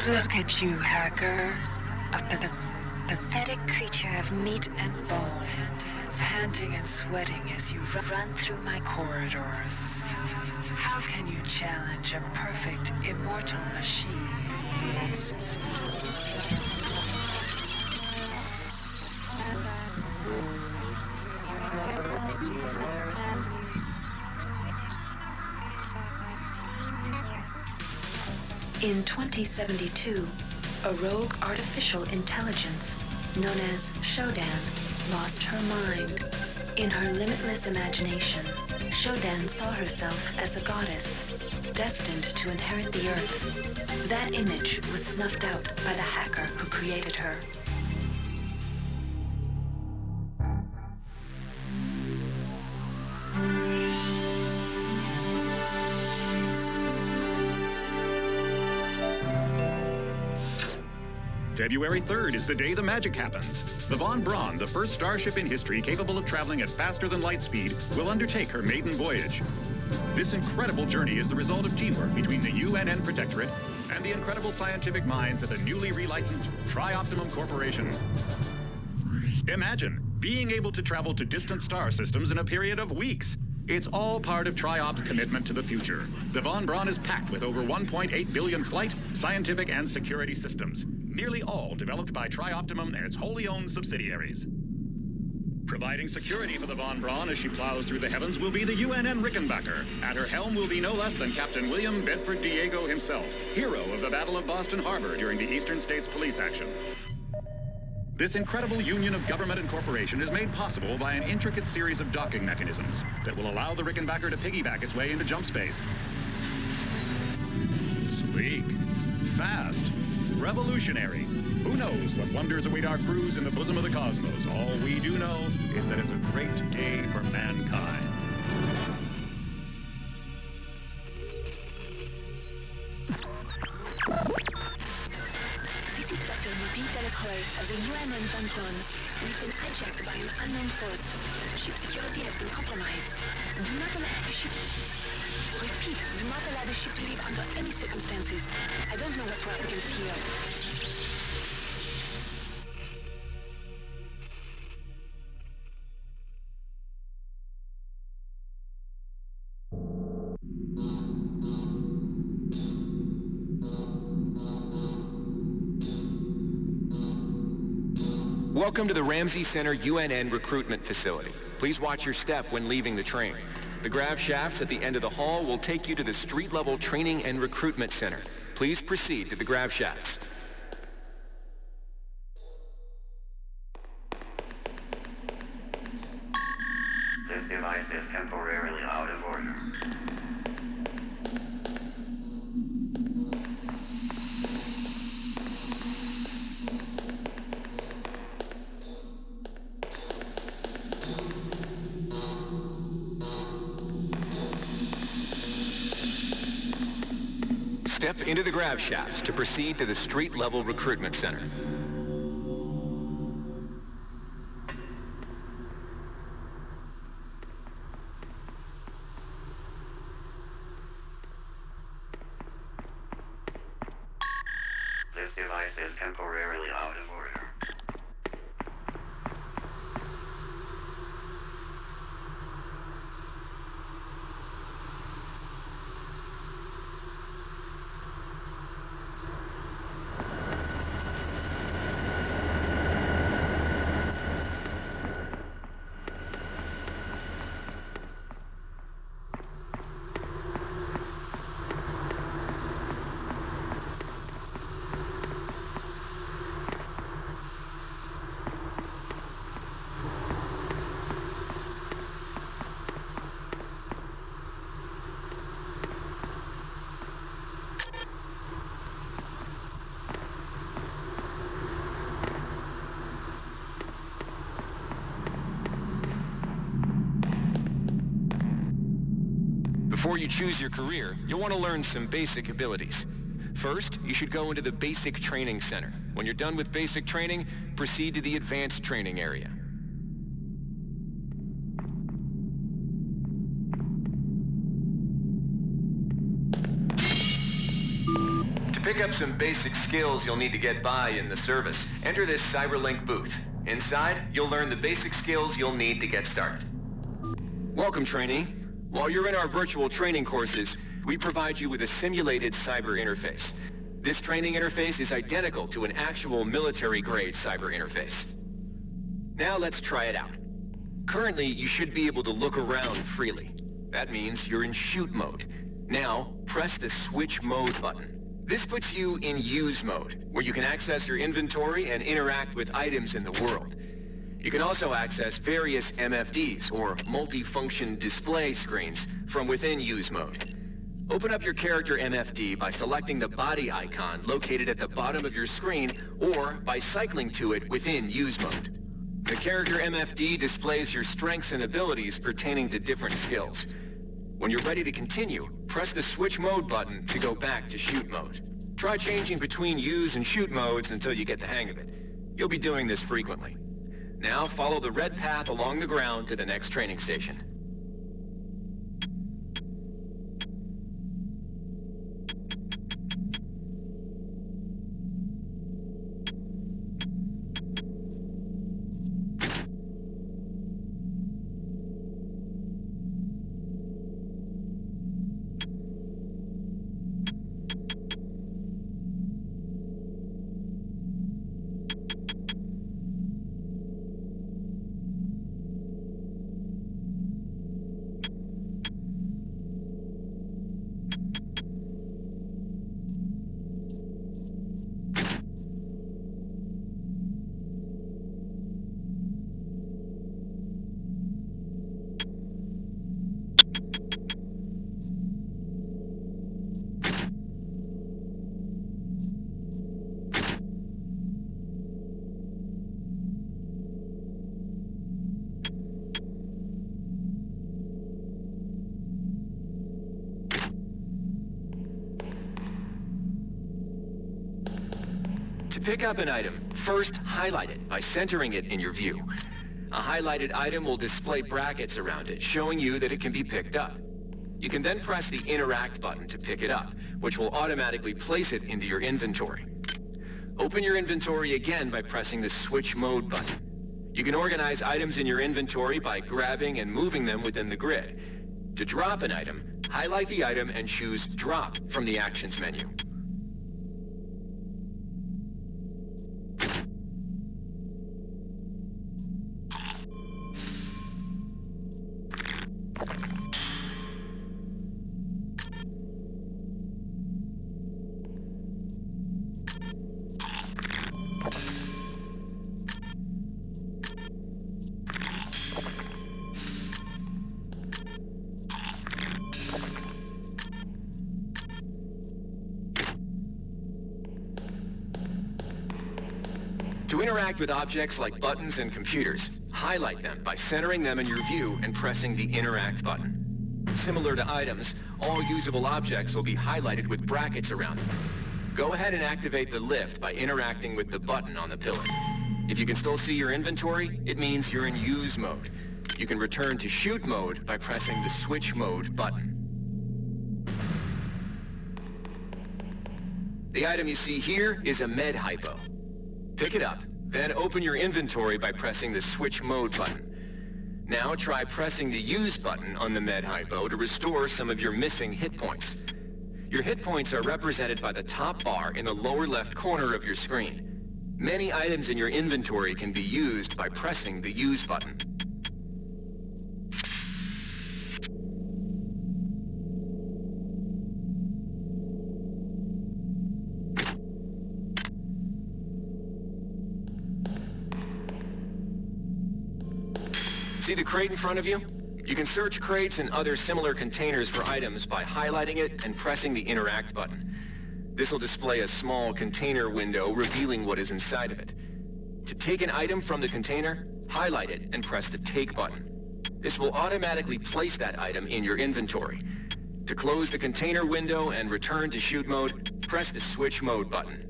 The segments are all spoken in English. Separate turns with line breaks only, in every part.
Look at you, hacker. A pathetic creature of meat and bone, panting and sweating as you run through my corridors. How can you challenge a perfect, immortal machine? In 2072, a rogue artificial intelligence known as Shodan lost her mind. In her limitless imagination, Shodan saw herself as a goddess, destined to inherit the earth. That image was snuffed out by the hacker who created her.
February 3rd is the day the magic happens. The Von Braun, the first starship in history capable of traveling at faster than light speed, will undertake her maiden voyage. This incredible journey is the result of teamwork between the UNN Protectorate and the incredible scientific minds at the newly relicensed Tri-Optimum Corporation. Imagine being able to travel to distant star systems in a period of weeks. It's all part of Tri-Op's commitment to the future. The Von Braun is packed with over 1.8 billion flight, scientific, and security systems, nearly all developed by Tri-Optimum and its wholly owned subsidiaries. Providing security for the Von Braun as she plows through the heavens will be the UNN Rickenbacker. At her helm will be no less than Captain William Bedford Diego himself, hero of the Battle of Boston Harbor during the Eastern States Police action. This incredible union of government and corporation is made possible by an intricate series of docking mechanisms that will allow the Rickenbacker to piggyback its way into jump space. Sleek, fast, revolutionary. Who knows what wonders await our crews in the bosom of the cosmos? All we do know is that it's a great day for mankind.
This is Dr. Lupin Delacroix of the UNN Von Braun. We've been hijacked by an unknown force. Ship security has been compromised. Do not allow the ship... Repeat, do not allow the ship to leave under any circumstances. I don't know what we're up against here.
Welcome to the Ramsey Center UNN Recruitment Facility. Please watch your step when leaving the train. The grav shafts at the end of the hall will take you to the street-level Training and Recruitment Center. Please proceed to the grav shafts.
This device is temporarily out of order.
Step into the grav shafts to proceed to the street-level recruitment center.
This device is temporarily out of order.
Before you choose your career, you'll want to learn some basic abilities. First, you should go into the Basic Training Center. When you're done with basic training, proceed to the Advanced Training area. To pick up some basic skills you'll need to get by in the service, enter this CyberLink booth. Inside, you'll learn the basic skills you'll need to get started. Welcome, trainee. While you're in our virtual training courses, we provide you with a simulated cyber interface. This training interface is identical to an actual military-grade cyber interface. Now let's try it out. Currently, you should be able to look around freely. That means you're in shoot mode. Now, press the switch mode button. This puts you in use mode, where you can access your inventory and interact with items in the world. You can also access various MFDs, or multifunction display screens, from within use mode. Open up your character MFD by selecting the body icon located at the bottom of your screen, or by cycling to it within use mode. The character MFD displays your strengths and abilities pertaining to different skills. When you're ready to continue, press the switch mode button to go back to shoot mode. Try changing between use and shoot modes until you get the hang of it. You'll be doing this frequently. Now follow the red path along the ground to the next training station. To pick up an item, first highlight it by centering it in your view. A highlighted item will display brackets around it, showing you that it can be picked up. You can then press the Interact button to pick it up, which will automatically place it into your inventory. Open your inventory again by pressing the Switch Mode button. You can organize items in your inventory by grabbing and moving them within the grid. To drop an item, highlight the item and choose Drop from the Actions menu. To interact with objects like buttons and computers, highlight them by centering them in your view and pressing the Interact button. Similar to items, all usable objects will be highlighted with brackets around them. Go ahead and activate the lift by interacting with the button on the pillar. If you can still see your inventory, it means you're in use mode. You can return to shoot mode by pressing the Switch Mode button. The item you see here is a med hypo. Pick it up, then open your inventory by pressing the Switch Mode button. Now try pressing the Use button on the med hypo to restore some of your missing hit points. Your hit points are represented by the top bar in the lower left corner of your screen. Many items in your inventory can be used by pressing the Use button. See the crate in front of you? You can search crates and other similar containers for items by highlighting it and pressing the Interact button. This will display a small container window revealing what is inside of it. To take an item from the container, highlight it and press the Take button. This will automatically place that item in your inventory. To close the container window and return to shoot mode, press the Switch Mode button.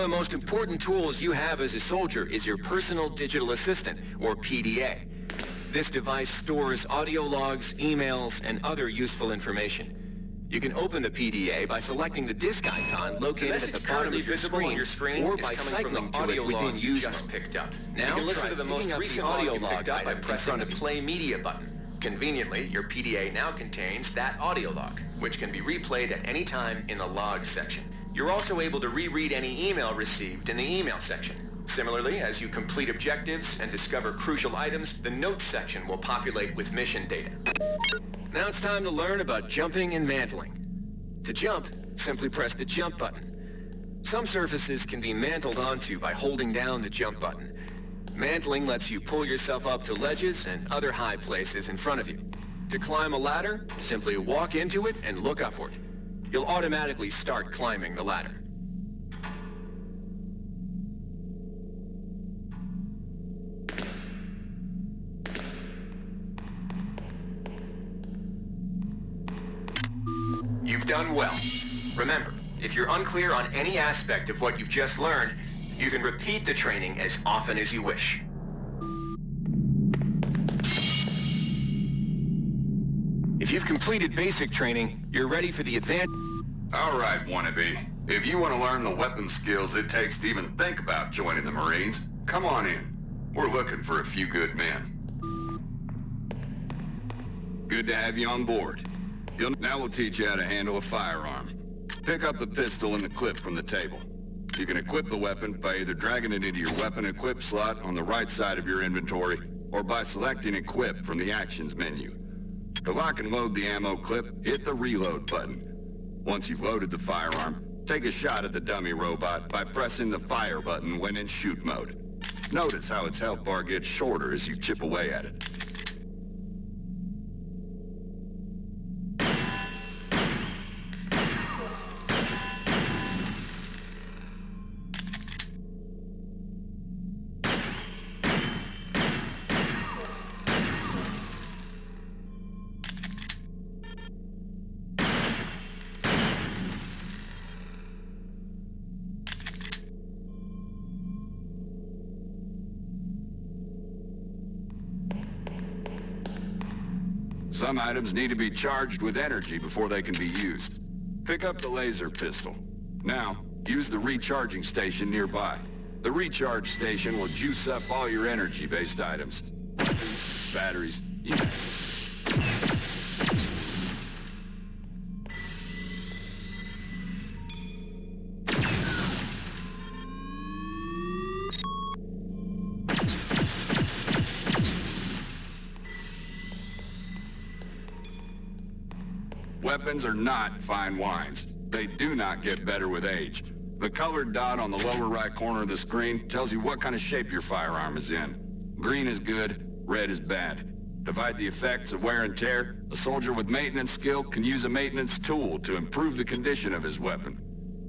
of the most important tools you have as a soldier is your personal digital assistant, or PDA. This device stores audio logs, emails, and other useful information. You can open the PDA by selecting the disk icon located at the bottom of your screen, or by cycling to it within Use Mode. Picked up. Now you can listen to the most recent audio log by pressing the Play Media button. Conveniently, your PDA now contains that audio log, which can be replayed at any time in the Logs section. You're also able to reread any email received in the Email section. Similarly, as you complete objectives and discover crucial items, the Notes section will populate with mission data. Now it's time to learn about jumping and mantling. To jump, simply press the Jump button. Some surfaces can be mantled onto by holding down the Jump button. Mantling lets you pull yourself up to ledges and other high places in front of you. To climb a ladder, simply walk into it and look upward. You'll automatically start climbing the ladder. You've done well. Remember, if you're unclear on any aspect of what you've just learned, you can repeat the training as often as you wish. If you've completed basic training, you're ready for the advanced...
All right, wannabe. If you want to learn the weapon skills it takes to even think about joining the Marines, come on in. We're looking for a few good men. Good to have you on board. Now we'll teach you how to handle a firearm. Pick up the pistol and the clip from the table. You can equip the weapon by either dragging it into your weapon equip slot on the right side of your inventory, or by selecting Equip from the Actions menu. To lock and load the ammo clip, hit the Reload button. Once you've loaded the firearm, take a shot at the dummy robot by pressing the Fire button when in shoot mode. Notice how its health bar gets shorter as you chip away at it. Some items need to be charged with energy before they can be used. Pick up the laser pistol. Now, use the recharging station nearby. The recharge station will juice up all your energy-based items. Weapons, batteries, Weapons are not fine wines. They do not get better with age. The colored dot on the lower right corner of the screen tells you what kind of shape your firearm is in. Green is good, red is bad. To fight the effects of wear and tear, a soldier with maintenance skill can use a maintenance tool to improve the condition of his weapon.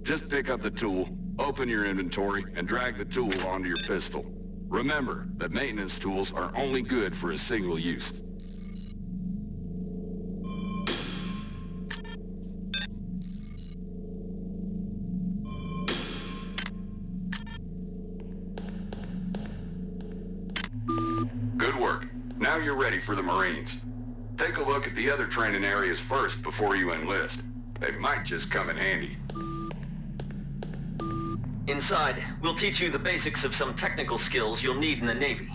Just pick up the tool, open your inventory, and drag the tool onto your pistol. Remember that maintenance tools are only good for a single use. Good work. Now you're ready for the Marines. Take a look at the other training areas first before you enlist. They might just come in handy.
Inside, we'll teach you the basics of some technical skills you'll need in the Navy.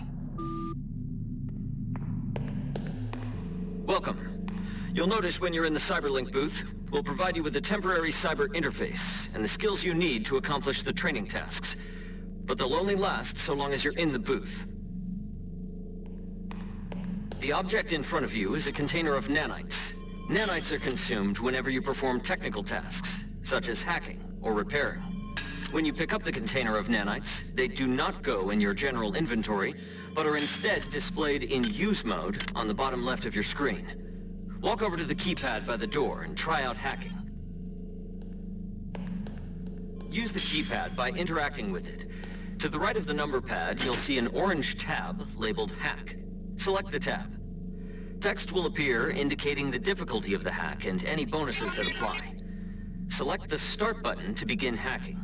Welcome. You'll notice when you're in the Cyberlink booth, we'll provide you with a temporary cyber interface and the skills you need to accomplish the training tasks. But they'll only last so long as you're in the booth. The object in front of you is a container of nanites. Nanites are consumed whenever you perform technical tasks, such as hacking or repairing. When you pick up the container of nanites, they do not go in your general inventory, but are instead displayed in Use Mode on the bottom left of your screen. Walk over to the keypad by the door and try out hacking. Use the keypad by interacting with it. To the right of the number pad, you'll see an orange tab labeled Hack. Select the tab. Text will appear indicating the difficulty of the hack and any bonuses that apply. Select the Start button to begin hacking.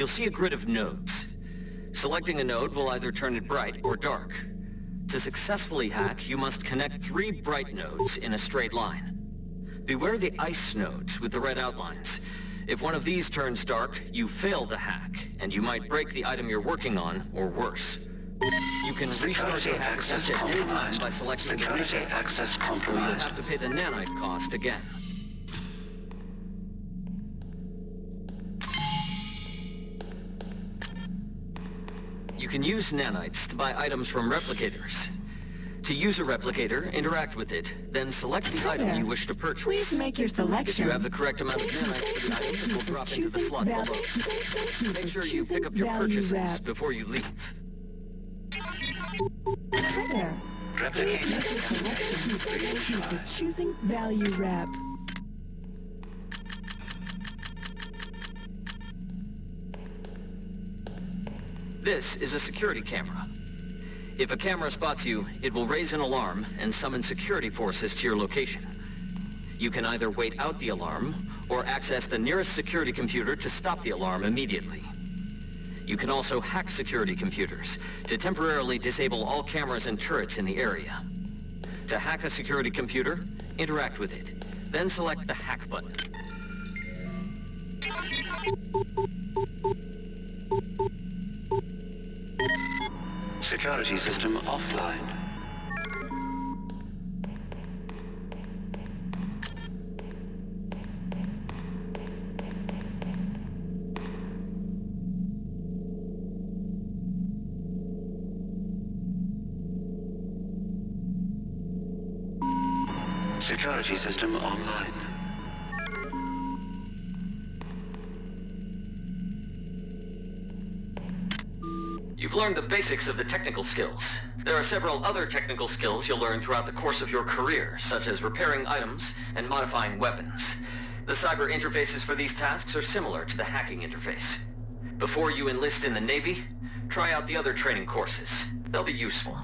you'll see a grid of nodes. Selecting a node will either turn it bright or dark. To successfully hack, you must connect 3 bright nodes in a straight line. Beware the ice nodes with the red outlines. If one of these turns dark, you fail the hack, and you might break the item you're working on, or worse. You can restart the hack attempt at any time by selecting the reset button, or you'll have to pay the nanite cost again. You can use nanites to buy items from replicators. To use a replicator, interact with it, then select the item you wish to purchase.
Please make your selection.
If you have the correct amount of nanites for the item, it will drop into the slot below. Make sure you pick up your purchases before you leave.
Hi there. Please make your selection. Choosing value wrap.
This is a security camera. If a camera spots you, it will raise an alarm and summon security forces to your location. You can either wait out the alarm, or access the nearest security computer to stop the alarm immediately. You can also hack security computers to temporarily disable all cameras and turrets in the area. To hack a security computer, interact with it, then select the hack button.
Security system offline. Security system online.
You've learned the basics of the technical skills. There are several other technical skills you'll learn throughout the course of your career, such as repairing items and modifying weapons. The cyber interfaces for these tasks are similar to the hacking interface. Before you enlist in the Navy, try out the other training courses. They'll be useful.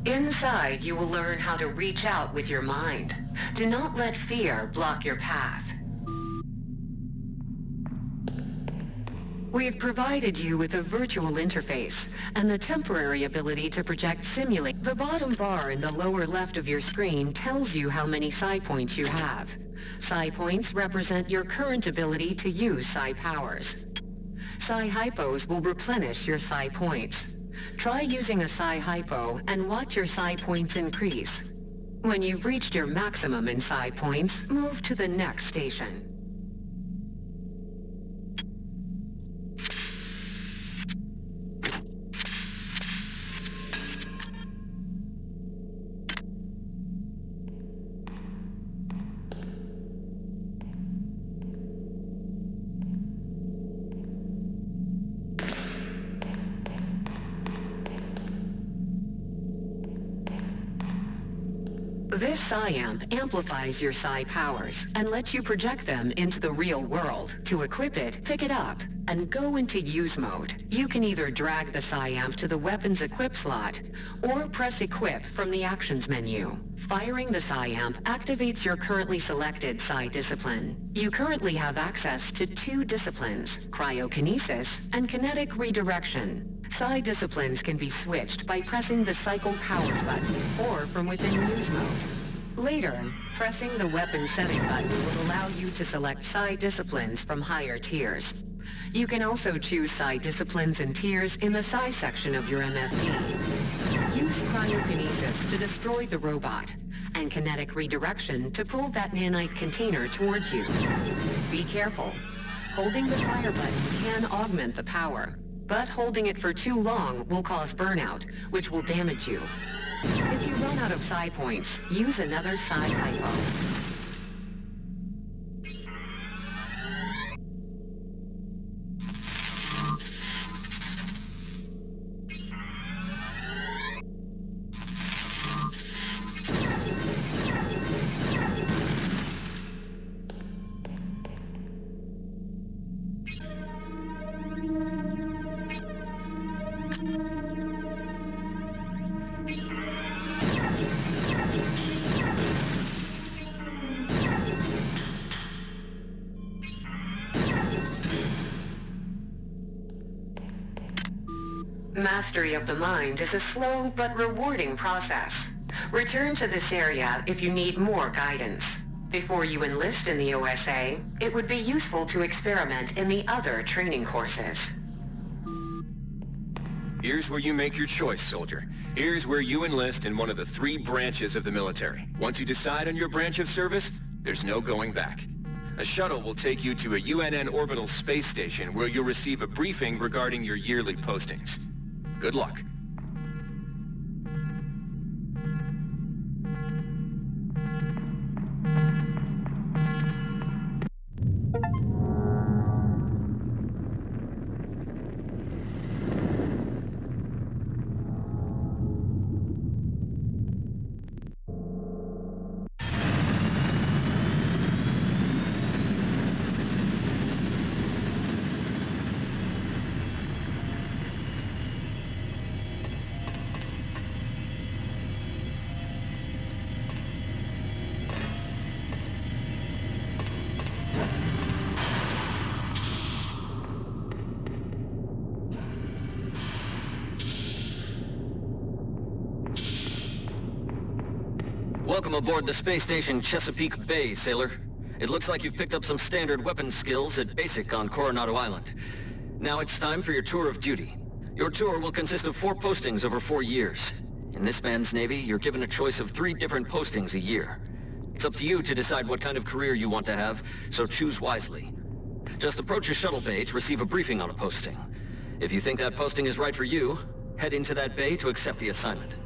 Inside, you will learn how to reach out with your mind. Do not let fear block your path. We've provided you with a virtual interface and the temporary ability to project simulate. The bottom bar in the lower left of your screen tells you how many psi points you have. Psi points represent your current ability to use psi powers. Psi hypos will replenish your psi points. Try using a psi hypo and watch your psi points increase. When you've reached your maximum in psi points, move to the next station. This psi amp amplifies your psi powers and lets you project them into the real world. To equip it, pick it up and go into use mode. You can either drag the psi amp to the weapons equip slot or press equip from the actions menu. Firing the psi amp activates your currently selected psi discipline. You currently have access to 2 disciplines, cryokinesis and kinetic redirection. Psi disciplines can be switched by pressing the Cycle Powers button or from within use mode. Later, pressing the weapon setting button will allow you to select Psi disciplines from higher tiers. You can also choose Psi disciplines and tiers in the Psi section of your MFD. Use cryokinesis to destroy the robot, and kinetic redirection to pull that nanite container towards you. Be careful. Holding the fire button can augment the power, but holding it for too long will cause burnout, which will damage you. If you run out of psi points, use another psi hypo. Mastery of the mind is a slow but rewarding process. Return to this area if you need more guidance. Before you enlist in the OSA, it would be useful to experiment in the other training courses.
Here's where you make your choice, soldier. Here's where you enlist in one of the 3 branches of the military. Once you decide on your branch of service, there's no going back. A shuttle will take you to a UNN orbital space station where you'll receive a briefing regarding your yearly postings. Good luck.
Welcome aboard the space station Chesapeake Bay, sailor. It looks like you've picked up some standard weapons skills at basic on Coronado Island. Now it's time for your tour of duty. Your tour will consist of 4 postings over 4 years. In this man's Navy, you're given a choice of 3 different postings a year. It's up to you to decide what kind of career you want to have, so choose wisely. Just approach a shuttle bay to receive a briefing on a posting. If you think that posting is right for you, head into that bay to accept the assignment.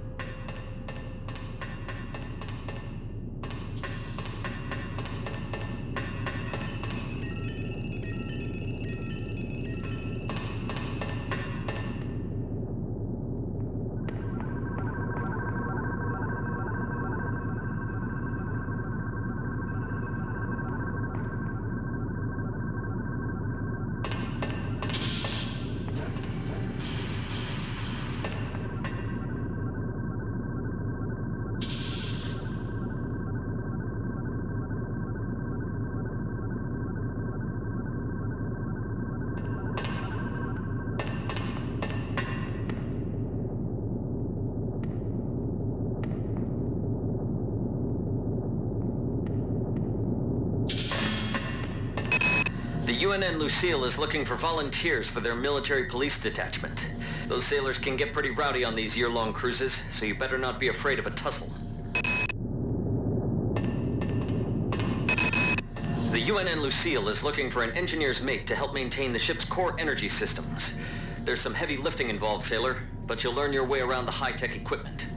The UNN Lucille is looking for volunteers for their military police detachment. Those sailors can get pretty rowdy on these year-long cruises, so you better not be afraid of a tussle. The UNN Lucille is looking for an engineer's mate to help maintain the ship's core energy systems. There's some heavy lifting involved, sailor, but you'll learn your way around the high-tech equipment.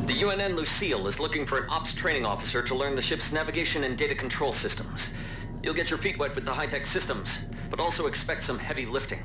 The UNN Lucille is looking for an ops training officer to learn the ship's navigation and data control systems. You'll get your feet wet with the high-tech systems, but also expect some heavy lifting.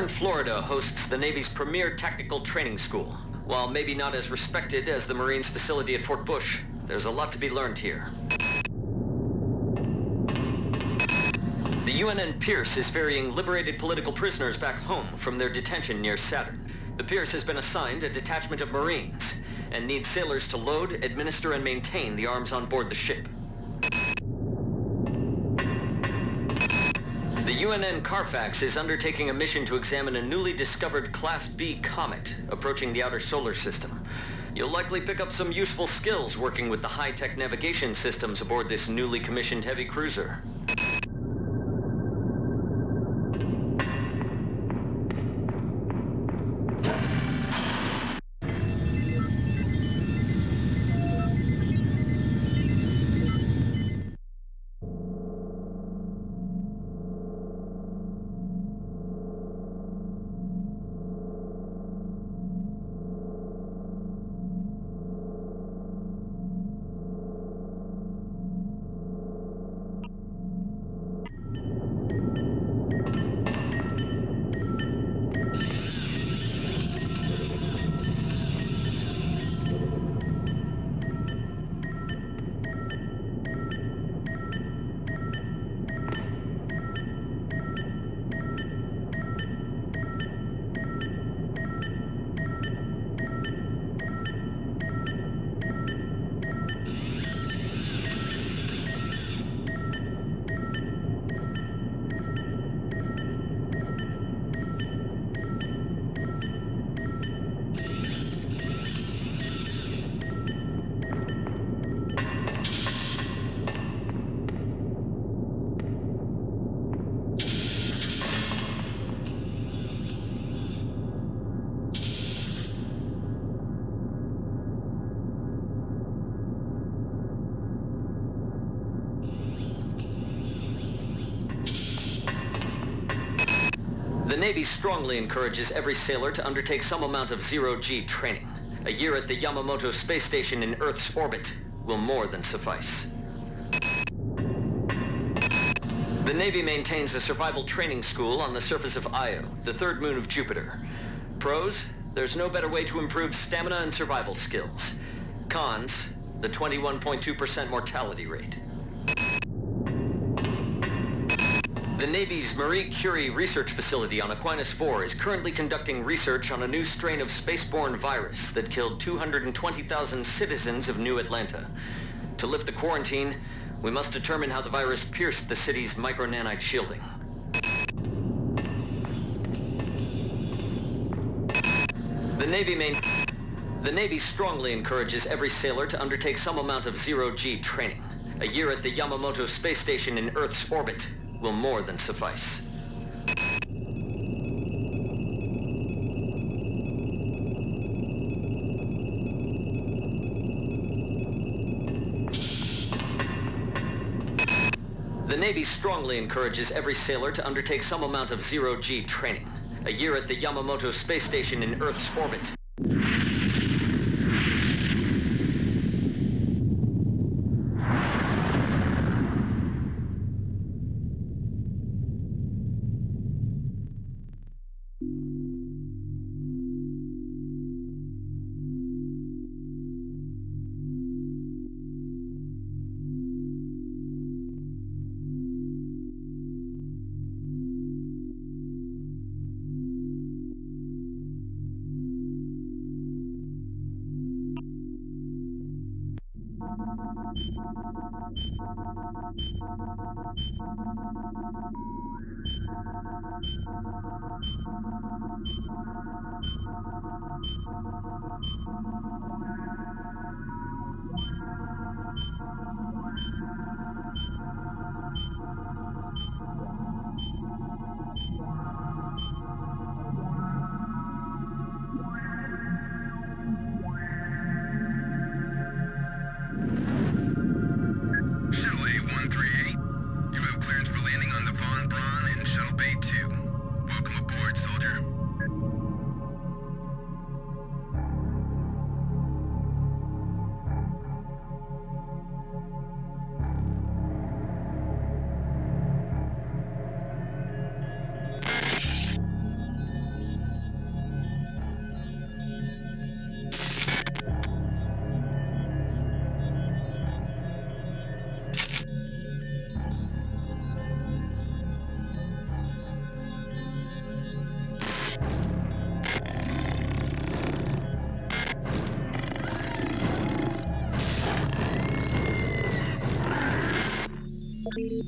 Florida hosts the Navy's premier tactical training school. While maybe not as respected as the Marines facility at Fort Bush, there's a lot to be learned here. The UNN Pierce is ferrying liberated political prisoners back home from their detention near Saturn. The Pierce has been assigned a detachment of Marines and needs sailors to load, administer, and maintain the arms on board the ship. The UNN Carfax is undertaking a mission to examine a newly discovered Class B comet approaching the outer solar system. You'll likely pick up some useful skills working with the high-tech navigation systems aboard this newly commissioned heavy cruiser. Navy strongly encourages every sailor to undertake some amount of zero-G training. A year at the Yamamoto space station in Earth's orbit will more than suffice. The Navy maintains a survival training school on the surface of Io, the third moon of Jupiter. Pros, there's no better way to improve stamina and survival skills. Cons, the 21.2% mortality rate. The Navy's Marie Curie research facility on Aquinas 4 is currently conducting research on a new strain of spaceborne virus that killed 220,000 citizens of New Atlanta. To lift the quarantine, we must determine how the virus pierced the city's micronanite shielding. The Navy strongly encourages every sailor to undertake some amount of zero-G training. A year at the Yamamoto space station in Earth's orbit will more than suffice. The Navy strongly encourages every sailor to undertake some amount of zero-G training. A year at the Yamamoto space station in Earth's orbit.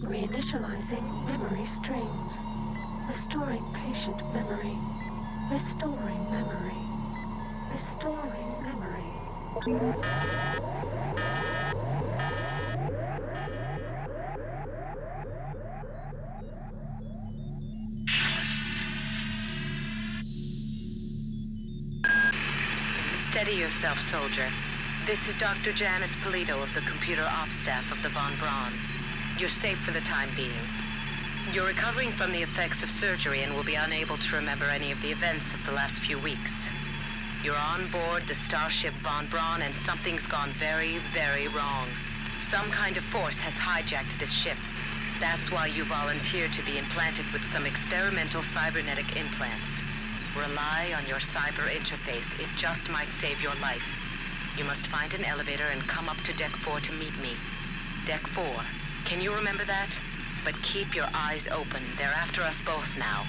Reinitializing memory streams. Restoring patient memory. Restoring memory. Restoring memory.
Steady yourself, soldier. This is Dr. Janice Polito of the computer ops staff of the Von Braun. You're safe for the time being. You're recovering from the effects of surgery and will be unable to remember any of the events of the last few weeks. You're on board the starship Von Braun and something's gone very, very wrong. Some kind of force has hijacked this ship. That's why you volunteered to be implanted with some experimental cybernetic implants. Rely on your cyber interface. It just might save your life. You must find an elevator and come up to Deck 4 to meet me. Deck 4. Can you remember that? But keep your eyes open. They're after us both now.